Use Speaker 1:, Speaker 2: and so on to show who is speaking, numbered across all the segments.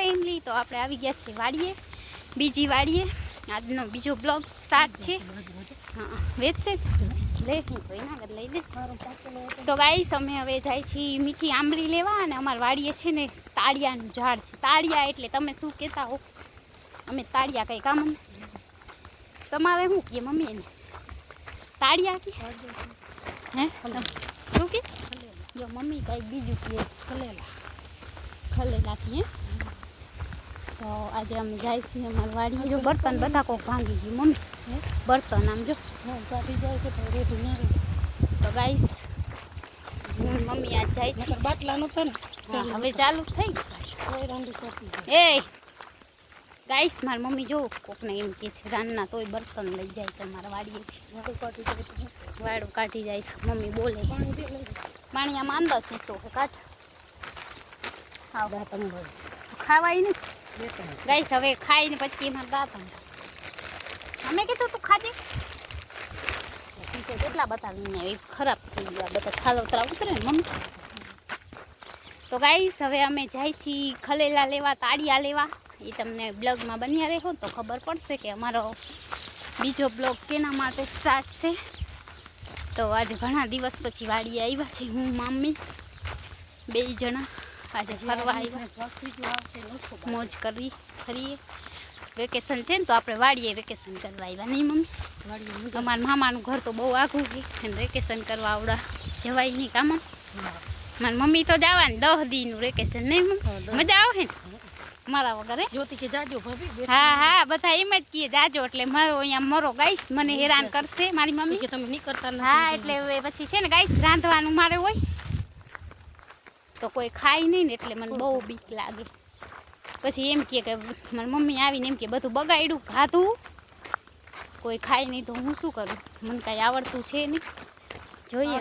Speaker 1: Family. તો આપણે આવી ગયા છીએ વાડીએ, બીજી વાડીએ. આજનો બીજો બ્લોગ સ્ટાર્ટ છે. હા, વેચશે લે તો એના આગળ લઈ લે. તો ગાઈસ અમે હવે જાય છીએ મીઠી આંબલી લેવા. અને અમારી વાડીએ છે ને તાળિયાનું ઝાડ છે. તાળિયા એટલે તમે શું કહેતા હો? અમે તાળિયા કંઈ કામ તમારે શું કહે મમ્મી એને? તાળિયા કે હે શું કે? જો મમ્મી કંઈક બીજું કહે ખલેલા કે. તો આજે અમે જાય છીએ અમારી વાડીએ. જો બર્તન બધા કોક ભાંગી ગયું મમ્મી, બર્તન આમ જો કાઢી જાય છે. તો ગાઈસ મમ્મી આજ જાય છે. બાટલા નતો ને હવે ચાલુ થઈ ગયું. એ ગાઈસ મારી મમ્મી જો કોકને એમ કે છે રાનના તોય બર્તન લઈ જાય છે અમારા વાડીએથી. વાડું કાઢી જાય છે મમ્મી બોલે. પાણી આમાં અંદર શીશો કાઢ ખાવાય ને ગાઈસ. હવે ખાઈને પછી એમાં દાંત અમે કીધું તું ખાજે. કેટલા બતાવીને એ ખરાબ થઈ ગયા બધા છાલોતરા ઉતરે ને મમ્મી. તો ગાઈસ હવે અમે જાય છીએ ખલેલા લેવા, તાળિયા લેવા. એ તમને બ્લોગમાં બન્યા રહેવો તો ખબર પડશે કે અમારો બીજો બ્લોગ કેના માટે સ્ટાર્ટ છે. તો આજે ઘણા દિવસ પછી વાડીએ આવ્યા છે હું મમ્મી બે જણા. આજે ફરવા આવ્યા, મોજ ફરીએ. વેકેશન છે ને તો આપણે વાડીએ વેકેશન કરવા આવ્યા નહીં મમ્મી? અમારા મામાનું ઘર તો બહુ આઘું છે અને વેકેશન કરવા આવડા જવાય નહીં કામ. મારી મમ્મી તો જવાની 10 દીનું વેકેશન નહીં મમ્મી? મજા આવે ને મારા વગર? જ્યોતિ કે જાજો ભાભી. હા બધા એમ જ કીએ જાજો. એટલે મારો અહીંયા મરો ગાઈસ મને હેરાન કરશે મારી મમ્મી કે તમે નહીં કરતા. હા એટલે પછી છે ને ગાઈસ રાંધવાનું મારે હોય તો કોઈ ખાય નહીં ને એટલે મને બહુ બીક લાગે. પછી એમ કે મારી મમ્મી આવીને એમ કે બધું બગાડ્યું ખાધું કોઈ ખાય નહીં તો હું શું કરું? મને કાંઈ આવડતું છે નહીં. જોઈએ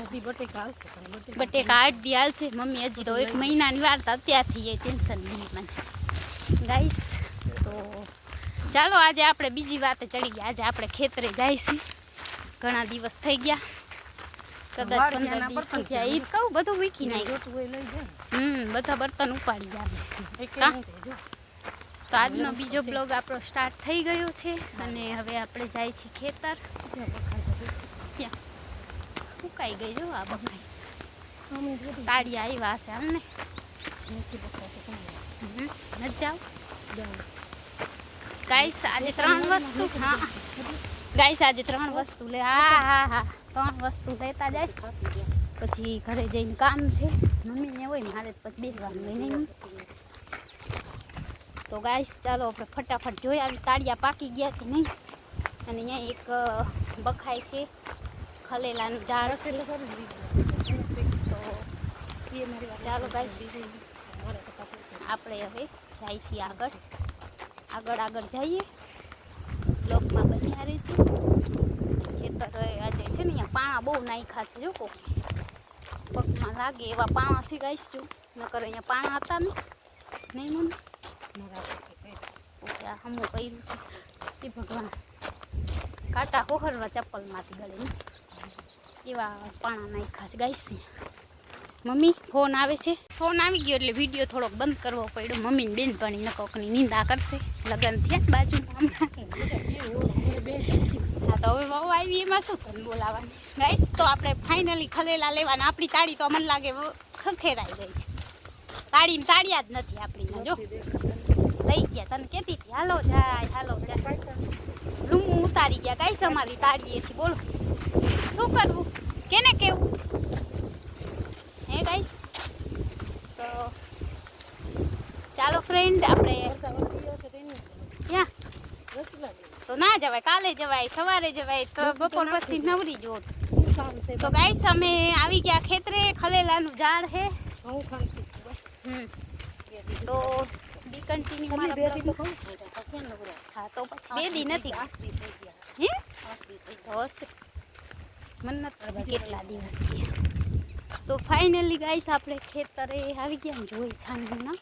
Speaker 1: બટેકા 8 દી હાલશે મમ્મી. હજી તો 1 મહિનાની વાર તો અત્યારથી એ ટેન્શન નહીં મને ગાઈસ. તો ચાલો આજે આપણે બીજી વાતે ચડી ગયા. આજે આપણે ખેતરે જઈશું. ઘણા દિવસ થઈ ગયા, કદાચ 15 દિવસ થઈ ગયા. ઈ કહું બધું વીખી નાખ્યું. બધા બર્તન ઉપાડી જશે. તો આજનો બીજો બ્લોગ આપણો સ્ટાર્ટ થઈ ગયો છે. અને હવે આપણે જાય છીએ ખેતર. ક્યાં ફૂંકાઈ ગઈ જો આ બકાઈ તાળિયા આવ્યા હશે અમને. નથી જાવ ગાઈસ આજે 3 વસ્તુ. હા ગાઈસ આજે 3 વસ્તુ લે. હા 3 વસ્તુ લેતા જાય પછી ઘરે જઈને કામ છે મમ્મીને હોય ને હારે પછી બેસવાનું હોય નહીં. તો ગાઈસ ચાલો આપણે ફટાફટ જોઈ આવી તાળિયા પાકી ગયા છે નહીં. અને અહીંયા એક બખાય છે ખલેલાનું ઝાડ છે. તો ચાલો ગાઈસ આપણે હવે જાય છીએ આગળ જઈએ. બ્લોકમાં બન્યા રહેજો. ખેતર આજે છે ને અહીંયા પાણા બહુ નાખ્યા છે. જો કોક પગમાં લાગે એવા પાણા છે ગાઈસ. જો નકર અહીંયા પાણા હતા ને નહીં મમ્મી? હમું કર્યું છે એ ભગવાન કાંટા હોહરવા ચપ્પલમાંથી ગળે એવા પાણા નાખ્યા છે ગાઈસ. મમ્મી ફોન આવે છે. ફોન આવી ગયો એટલે વિડીયો થોડોક બંધ કરવો પડ્યો. મમ્મીને બેનપણી નકોકની નિંદા કરશે. લગ્ન થયા બાજુમાં હા તો હવે વહુ આવી એમાં શું તમને બોલાવવાની ગાઈસ. તો આપણે ફાઇનલી ખલેલા લેવાના. આપણી તાળી તો મને લાગે ખખેરાઈ ગઈ છે. તાળિયા જ નથી આપણીમાં. જો લઈ ગયા તને કહેતી હતી હાલો જાય લૂંગું ઉતારી ગયા ગાઈસ અમારી તાળીએથી. બોલો શું કરવું, કેને કેવું હે ગાઈસ? તો ચાલો ફ્રેન્ડ આપણે ક્યાં તો ના જવાય, કાલે જવાય, સવારે જવાય, તો બપોર પછી નવરી જો. તો ગાઈસ અમે આવી ગયા ખેતરે. ખલેલાનું ઝાડ છે. તો બી કન્ટિન્યુ હા તો પછી 2 દી નથી હે તો હશે મને નથી કેટલા દિવસ થયા. તો ફાઇનલી ગાઈસ આપણે ખેતરે આવી ગયા. જોઈ છાનના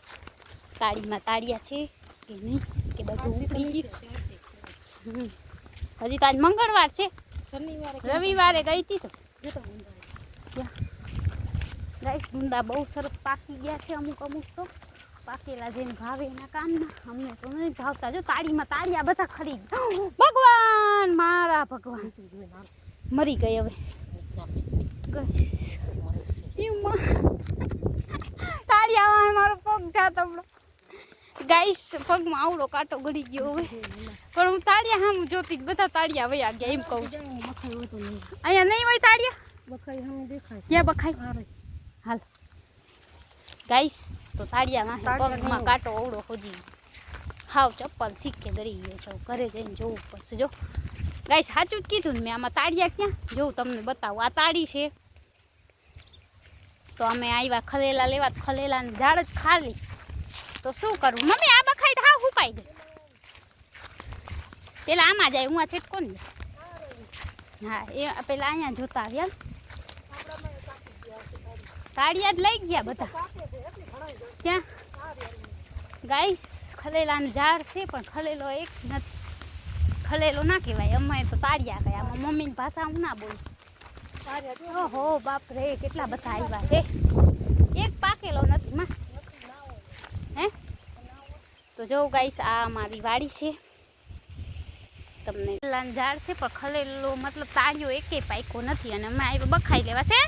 Speaker 1: તાળીમાં તાળિયા છે કે નહીં કે બધું ઉપડી ગયું. હજી તો આજ મંગળવાર છે. રવિવારે ગઈ હતી તો ગાઈસ ગુંદા બહુ સરસ પાકી ગયા છે અમુક તો. પાકેલા જેને ભાવે એના કામના અમને તો નથી ભાવતા. જો તાળીમાં તાળિયા બધા ખરીદ. ભગવાન મારા ભગવાન મરી ગઈ હવે તાળિયા મારો પગ જાતો ગાઈસ પગમાં આવડો કાંટો ગળી ગયો હવે પણ હું તાળિયા હામું જોતી બધા તાળિયા વયા ગયા એમ કહું છું. અહીંયા નહીં હોય તાળિયા બખાઈ હામું દેખાય ક્યાં બખાઈ હાલ ગાઈસ તો તાળિયામાં પગમાં કાંટો અવડો હોજી હાવ ચપ્પલ શીખે ગળી ગયો છે. ઘરે જઈને જોવું પડશે. જો ગાઈસ સાચું જ કીધું ને મેં આમાં તાળિયા ક્યાં જોઉં તમને બતાવું. આ તાળી છે તો અમે આવ્યા ખલેલા લેવા. ખલેલાની ઝાડ જ ખાલી તો શું કરવું મમ્મી આ બખાઈ તો હા હુકાઈ ગઈ. પેલા આમાં જાય હું આ છે કોણ હા એ પેલા અહીંયા જોતા આવ્યા તાળિયા જ લઈ ગયા બધા. ક્યાં ગાઈસ ખલેલાનું ઝાડ છે પણ ખલેલો એક નથી. ખલેલો ના કહેવાય અમે તો તાળિયા કહેવાય. આમાં મમ્મીની ભાષા હું ના બોલું. ઓહો બાપ રે કેટલા બધા આવ્યા છે. એક પાકેલો નથી માં હે તો જો ગાઈસ આ અમારી વાડી છે. તમને ખલેલાનું ઝાડ છે પણ ખલેલો મતલબ તાળીઓ એકે પાક્યો નથી અને અમે આવ્યા બખાઈ લેવા છે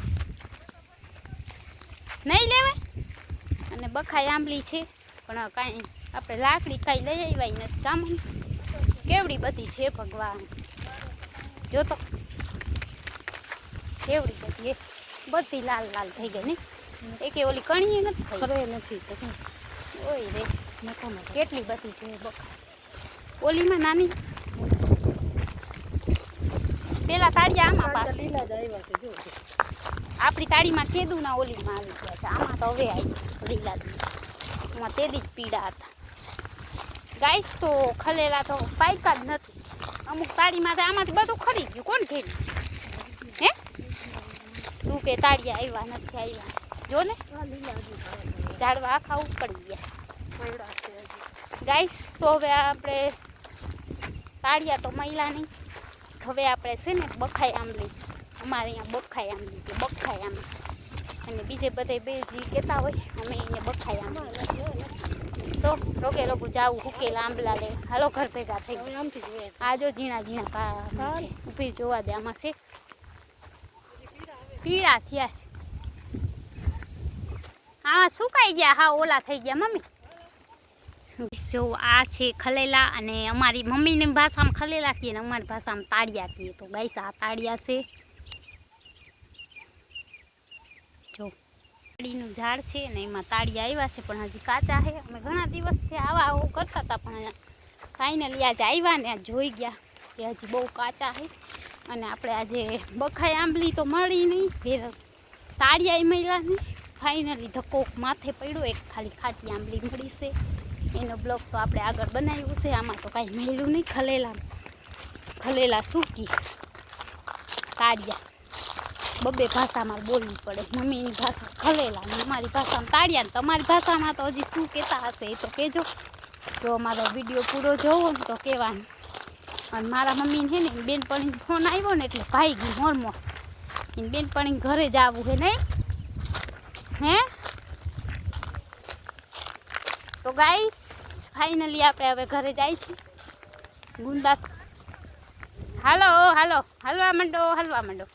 Speaker 1: નહીં લેવાય અને બખાઈ આંબલી છે પણ કાંઈ આપણે લાકડી કાંઈ લઈ આવ્યા નથી. કામ કેવડી બધી છે ભગવાન જો તો કેવડી બધી એ બધી લાલ લાલ થઈ ગઈ ને એકે ઓલી કણી નથી થઈ ખરે નથી ઓય રે કેટલી બધી છે ઓલીમાં નાની પેલા તાળિયા આમાં પાસ આપણી તાળીમાં કેદું ના ઓલીમાં આવી ગયા છે. આમાં તો હવે આવી લીલા આમાં તેદી જ પીડા હતા ગાઈસ. તો ખલેલા તો પાયકા જ નથી. અમુક તાળીમાં આમાંથી બધું ખરી ગયું કોણ ખેડ હે તું કે તાળિયા આવ્યા નથી આવ્યા જો ને ઝાડવા આખા ઉપડી ગયા ગાઈસ. તો હવે આપણે તાળિયા તો મહિલા નહીં હવે આપણે છે ને બખાઈ આંબલી અમારે અહીંયા બખાઈ આંબલી કે બખાઈ આંબલી અને બીજે બધે બે જે કહેતા હોય અમે એને બખાઈ આંબલી તો રોગે રોગું જાવું હુકેલા આંબલા લે હાલો ઘર ભેગા થઈ ગયા. આ જો ઝીણા ઝીણા છે ઊભી જોવા દે આમાં છે પીળા થયા છે. હા સુકાઈ ગયા હા ઓલા થઈ ગયા મમ્મી. જો આ છે ખલેલા અને અમારી મમ્મીની ભાષામાં ખલેલા કહીએ ને અમારી ભાષામાં તાળિયા કહીએ. તો ગાઈસ આ તાળિયા છે જો તાળીનું ઝાડ છે ને એમાં તાળિયા આવ્યા છે પણ હજી કાચા છે. અમે ઘણા દિવસથી આવા આવું કરતા હતા પણ ફાઇનલી આજે આવ્યા ને આ જોઈ ગયા કે હજી બહુ કાચા છે અને આપણે આજે બખાઈ આંબલી તો મળી નહીં ફેર તાળિયા મળ્યા નહીં. ફાઇનલી ધક્કો માથે પડ્યો એક ખાલી ખાટી આંબલી મળી છે. એનો બ્લોગ તો આપણે આગળ બનાવ્યું છે. આમાં તો કાંઈ મળ્યું નહીં. ખલેલા સૂકી તાળિયા બબે ભાષામાં બોલવી પડે. મમ્મીની ભાષા ખલેલા ને અમારી ભાષામાં તાળિયા ને તમારી ભાષામાં તો હજી શું કહેતા હશે એ તો કહેજો. જો અમારો વિડીયો પૂરો જોવો ને તો કહેવાનું. અને મારા મમ્મીને છે ને બેનપણીનો ફોન આવ્યો ને એટલે ભાઈ ગઈ મોરમોર એને બેનપણી ઘરે જ આવવું છે નહીં હે. તો ગાઈસ ફાઇનલી આપણે હવે ઘરે જાય છે ગુંદા. હાલો હાલો હલવા માંડો હલવા માંડો.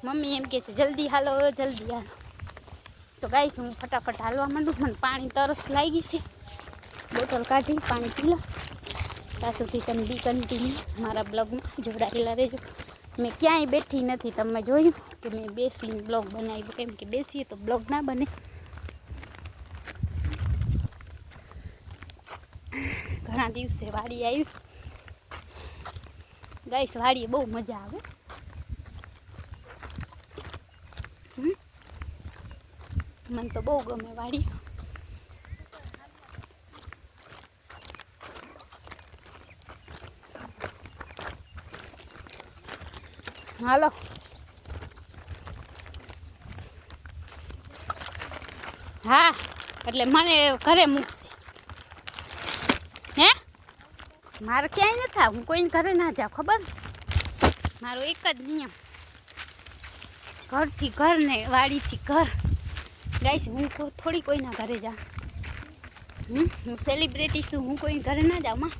Speaker 1: મમ્મી એમ કહે છે જલ્દી હાલો જલ્દી હાલો. તો ગાઈસ હું ફટાફટ હાલવા માંડું. મને પાણી તરસ લાગી છે બોટલ કાઢી પાણી પી લો. ત્યાં સુધી તમે બી કન્ટિન્યુ મારા બ્લોગમાં જોડાયેલા રહેજો. મેં ક્યાંય બેઠી નથી. તમે જોયું કે મેં બેસીને બ્લોગ બનાવ્યો કેમ કે બેસીએ તો બ્લોગ ના બને. ઘણા દિવસે વાડી આવી ગાઈસ. વાડીએ બહુ મજા આવે. મને તો બહુ ગમે વાડી. હાલો હા એટલે મને ઘરે મૂકશે હે. મારે ક્યાંય ન થાય. હું કોઈને ઘરે ના જાઉં ખબર. મારો એક જ નિયમ ઘરથી ઘર ને વાડીથી ઘર. ગાઈસ હું થોડી કોઈના ઘરે જાઉં. હું સેલિબ્રિટી છું, હું કોઈ ઘરે ના જાઉં.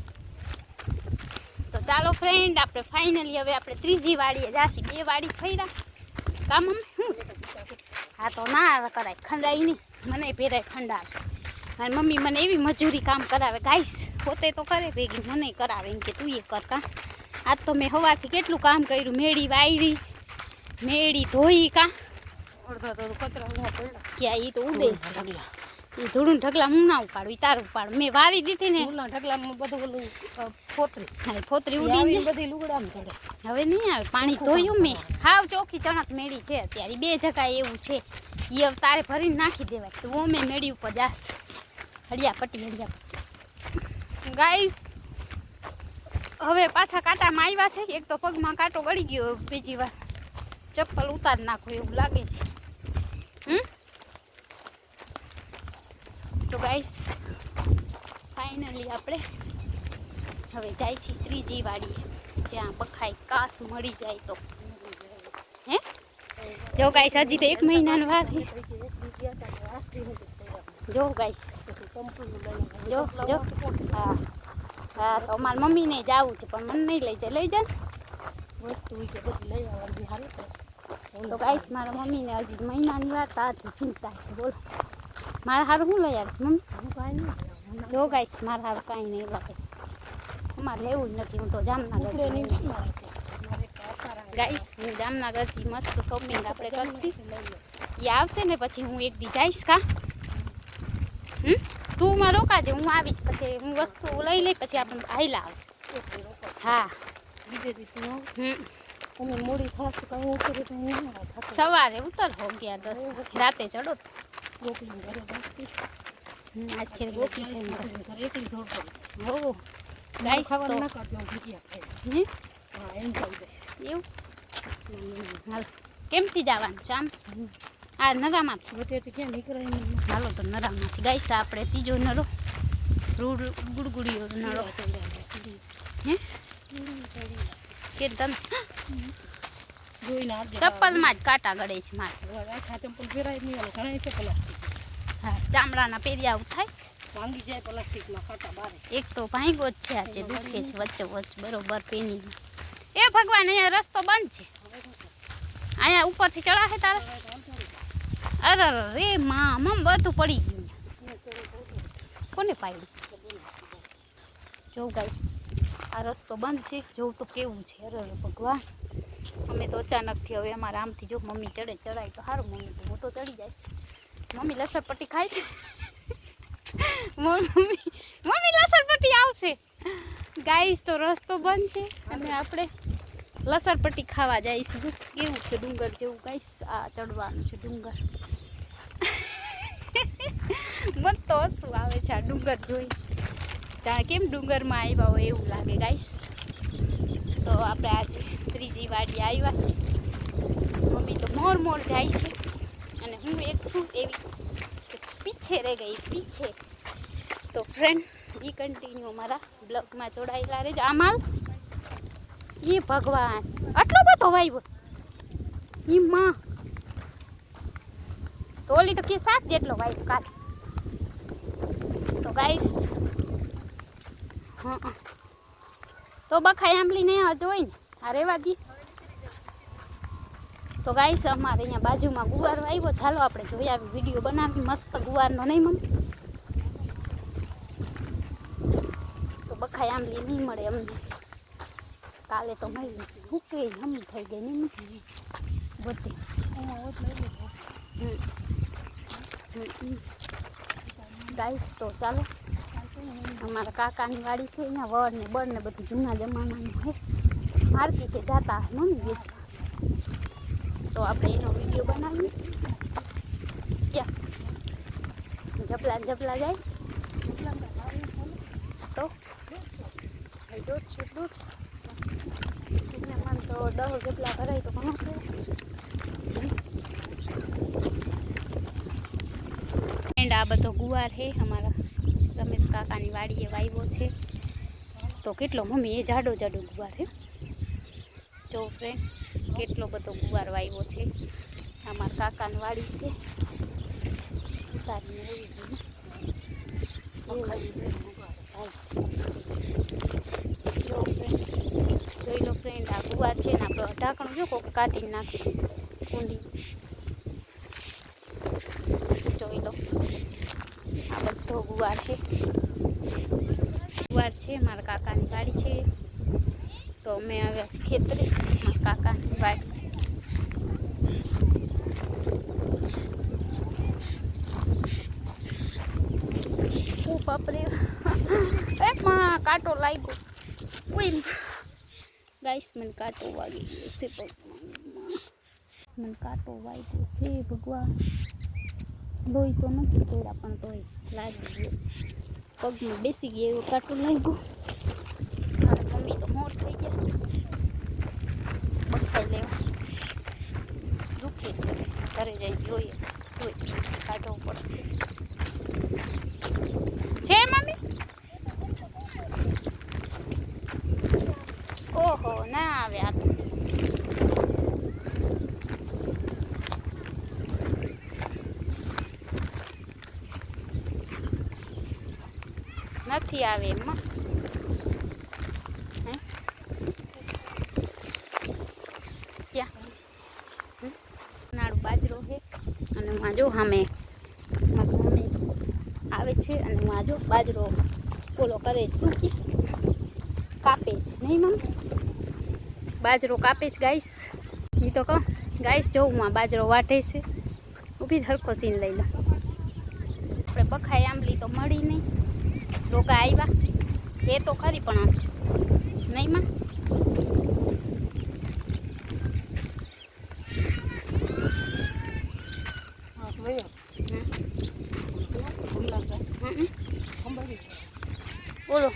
Speaker 1: તો ચાલો ફ્રેન્ડ, આપણે ફાઇનલી હવે આપણે ત્રીજી વાડીએ જાસી. 2 વાડી ફર્યા કામ શું છે? હા તો ના કરાય, ખંડાય નહીં, મને પહેરાય ખંડાય. મારી મમ્મી મને એવી મજૂરી કામ કરાવે ગાઈસ, પોતે તો કરે ભેગી, મને કરાવે એમ કે તું એ કર કા. આજ તો મેં સવારથી કેટલું કામ કર્યું, મેળી વાયરી, મેળી ધોઈ કા. ક્યાં એ તો ઉડે છે, એ ધૂળું ઢગલા હું ના ઉપાડું, તાર ઉપાડું. મેં વારી દીધી ને
Speaker 2: ઢગલામાં બધું ઓલું ફોતરી,
Speaker 1: હા ફોતરી ઉડીને
Speaker 2: બધી લુગડામાં ચડે.
Speaker 1: હવે નહીં આવે, પાણી ધોયું મેં. હાવ ચોખ્ખી ચણક મેળી છે અત્યારે, 2 જગ્યાએ એવું છે. એ તારે ભરીને નાખી દેવાય. તો હું મેં મેળી ઉપર જાશ, હળિયા પટ્ટી. ગાઈસ હવે પાછા કાંટામાં આવ્યા છે. એક તો પગમાં કાંટો ગળી ગયો, બીજી વાર ચપ્પલ ઉતાર નાખો એવું લાગે છે. તો ગાઈસ ફાઇનલી આપણે હવે જાય છીએ ત્રીજી વાડીએ, જ્યાં બખાઈ કાચ મળી જાય તો. હે જો ગાઈસ, હજી તો 1 મહિનાનો વાર છે. જો ગાઈસ, જો જો હા હા, તો અમારી મમ્મીને જવું છે પણ મને નહીં લઈ જાય. લઈ જાય
Speaker 2: વસ્તુ છે બધી લઈ આવવાની હાલત.
Speaker 1: તો ગાઈસ મારા મમ્મીને હજી મહિનાની વાર તાથી ચિંતા છે. બોલો મારે સારું શું લઈ આવીશ મમ્મી?
Speaker 2: હું કાંઈ નહીં.
Speaker 1: જો ગાઈસ મારે સારું કાંઈ નહીં લાગે, અમારે લેવું જ નથી. હું તો જામનગર ગાઈસ, હું જામનગરથી મસ્ત શોપિંગ આપણે કરશી. એ આવશે ને પછી હું એક દી જઈશ કા. તું માં રોકાજે, હું આવીશ પછી હું વસ્તુ લઈ લઈ, પછી આપણે હાઈલા આવશે. હા
Speaker 2: બીજે દિવસે તમે મોડી થશે તો હું ઉતરું તો હું
Speaker 1: સવારે ઉતર હો 11-10 રાતે ચડો.
Speaker 2: ગોપીને ઘરે બેસતી.
Speaker 1: આજ ખેર ગોપી
Speaker 2: ઘરે એકલી જોડતો.
Speaker 1: હો ગાઈસ તો
Speaker 2: ખાવાનું ના કરતો ભજીયા ખાય.
Speaker 1: હે
Speaker 2: હા એમ કહી દે
Speaker 1: એવું. હાલ કેમથી જવાનું છે આમ? આ નરામાંથી
Speaker 2: વચ્ચેથી ક્યાં નીકળે એમ.
Speaker 1: હાલો તો નરામાંથી. ગાઈસ આપણે ત્રીજો નરો ગુડગુડિયો નરો. હે કે તને
Speaker 2: જોઈને આવજે.
Speaker 1: ચપ્પલમાં જ કાંટા ગળે છે મારે.
Speaker 2: આખા ચંપલ પહેરાય નહીં, ઓલો ઘણા છે પ્લાસ્ટિક.
Speaker 1: હા ચામડાના પહેર્યા આવું થાય,
Speaker 2: ભાંગી જાય પ્લાસ્ટિકમાં કાંટા બારે.
Speaker 1: એક તો ભાંગો જ છે, આજે દુખે છે વચ્ચે વચ્ચ બરોબર પેની. એ ભગવાન, અહીંયા રસ્તો બંધ છે, અહીંયા ઉપરથી ચડાશે તારે? અરે રે માં, મમ બધું પડી ગયું. કોને પાડ્યું? જોઉં ગાઈસ આ રસ્તો બંધ છે, જોઉં તો કેવું છે. અરે ભગવાન, અમે તો અચાનકથી હવે અમારા આમથી જો મમ્મી ચડાય તો સારું. મમ્મી તો હું તો ચડી જાય. મમ્મી લસણપટ્ટી ખાય છે. મમ્મી લસણપટ્ટી આવશે. ગાઈસ તો રસ્તો બંધ છે અને આપણે લસણપટ્ટી ખાવા જઈશું. જો કેવું છે ડુંગર જેવું ગાઈસ, આ ચડવાનું છે ડુંગર. મને તો હસવું આવે છે આ ડુંગર જોઈ, ત્યાં કેમ ડુંગરમાં આવ્યા હોય એવું લાગે ગાઈસ. તો આપણે આજે ત્રીજી વાડી આવ્યા છે. મમ્મી તો મોર જાય છે અને હું એક છું એવી પીછે રહી ગઈ, પીછે. તો ફ્રેન્ડ એ કન્ટિન્યુ અમારા બ્લોગમાં જોડાયેલા રહેજો. આ માલ એ ભગવાન આટલો બધો વાવ્યો એ માં, તો ઓલી તો કે 7 જેટલો વાવ્યો કાલે. તો ગાઈસ હા તો બખાઈ આંબલી ને હજ હોય ને આ રેવા દી. તો ગાઈસ અમારે અહીંયા બાજુમાં ગુવાર આવ્યો, ચાલો આપણે જોઈ આવી, વિડીયો બનાવી મસ્ત ગુવારનો. નહીં મમ્મી? તો બખાઈ આંબલી નહીં મળે અમને, કાલે તો મળી ભૂકે હમી થઈ ગઈ નહીં બધી. ગાઈસ તો ચાલો, અમારા કાકાની વાડી છે, અહીંયા વડ ને બળ ને બધું જૂના જમાનાનું છે. માર્કેટે જતા મમ્મી વેચવા, તો આપણે એનો વિડીયો બનાવીએ. ક્યાં જપલા જાય તો દૂધ તો 10 જેટલા ભરાય તો ઘણું છે. એન્ડ આ બધો ગુવાર છે અમારા રમેશ કાકાની વાડીએ વાવ્યો છે. તો કેટલો મમ્મી એ જાડો ગુવાર છે. જો ફ્રેન્ડ કેટલો બધો ગુવાર વાવ્યો છે. અમારા કાકાની વાડી છે. ઉતારીને જોઈ લો ફ્રેન્ડ, આ ગુવાર છે ને આપણો ઢાંકણું જો કોક કાઢીને નાખી કુંડી. જોઈ લો આ બધો ગુવાર છે. ગુવાર છે મારા કાકાની વાડી છે. તો અમે આવ્યા છીએ ખેતરે મારા કાકાની વાડી. ઓ બાપરે માં કાંટો લાગ્યો. ઉઈ ગાઈસ મને કાંટો વાગી ગયો છે પગમાં. મને કાંટો વાગ્યો છે ભગવાન. લોહી તો નથી પડ્યા પણ તોય લાગી ગયો. પગમાં બેસી ગયો એવો કાંટો લાગ્યો. મારા મમ્મી તો મોર થઈ ગયા. બખાઈ લેવા દુખે છે. ઘરે જઈને જોઈએ સુઈ કાઢવો પડશે. છે મમ્મી? ઓહો ના આવે આ તો. નથી આવે એમાં. ક્યાં નાળું બાજરો છે અને માં જો સામે મમ્મી આવે છે અને હું આજો બાજરો ઓલો કરે જ શું કે કાપે જ નહીં મમ્મી? બાજરો કાપે જ ગાઈસ. એ તો કહું ગાઈસ જોઉં હું આ બાજરો વાટે છે. ઊભી હરખો સીન લઈ લો. આપણે બખાઈ આંબલી તો મળી નહીં. રોગા આવ્યા એ તો ખરી પણ નહીં માં. બોલો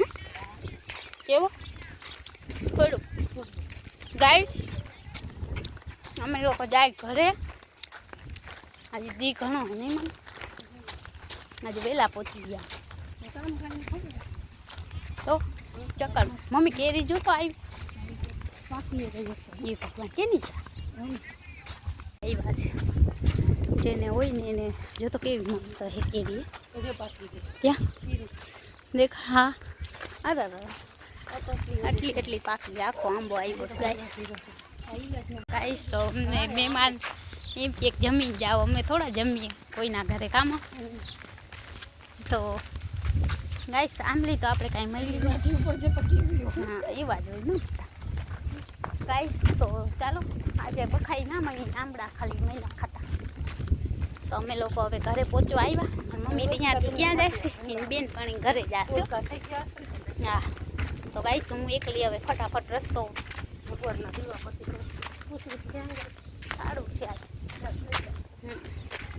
Speaker 1: કેવો થોડું ગાઈસ અમે લોકો જાય ઘરે. આજે દી ઘણો નહીં મને. આજે વહેલા પહોંચી ગયા તો ચક્કર. મમ્મી કેરી જો તો આવી એ ભગવાન કેની છે આવ્યા છે. જેને હોય ને એને જો તો કેવી મસ્ત હે કેરી. ક્યાં દેખ હા અરે આટલી એટલી પાકી આખો આંબો આવ્યો ગાઈસ. તો અમને મહેમાન એમ કે જમી જાઓ. અમે થોડા જમીએ કોઈના ઘરે કામ. તો ગાઈસ આંબલી તો આપણે કાંઈ મળી નથી. હા એવા જ હોય ને ગાઈસ. તો ચાલો આજે બખાઈ ના મળી આંબળા ખાલી મહિના ખાતા. તો અમે લોકો હવે ઘરે પહોંચવા આવ્યા. મમ્મી ત્યાંથી ક્યાં જાય છે? એની બેન પણ ઘરે જશે. હા તો ગાઈસ હું એકલી હવે ફટાફટ રસ્તો સારું છે આજ.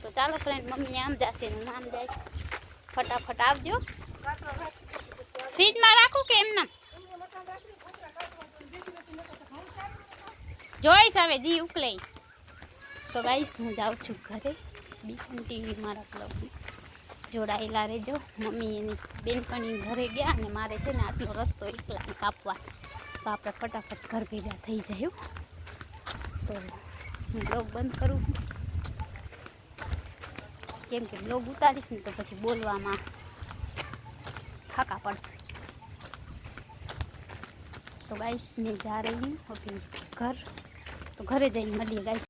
Speaker 1: તો ચાલો ફ્રેન્ડ મમ્મી આમ જશે હું આમ જાય. ફટાફટ આવજો. ફ્રીજમાં રાખું કે એમના જોઈશ હવે જી ઉકલે. તો ગાઈસ હું જાઉં છું ઘરે. બીસન ટીવી મારા બ્લોગમાં જોડાયેલા રહેજો. મમ્મી એની બેનપણી ઘરે ગયા અને મારે છે ને આટલો રસ્તો એકલા કાપવા. તો આપણે ફટાફટ ઘર ભેગા થઈ જાય. તો હું બ્લોગ બંધ કરું કેમ કે બ્લોગ ઉતારીશ ને તો પછી બોલવામાં ફાકા પડશે. તો ગાઈસ મેં જા રહી હું અભી ઘર. તો ઘરે જઈને મળીએ ગાઈસ.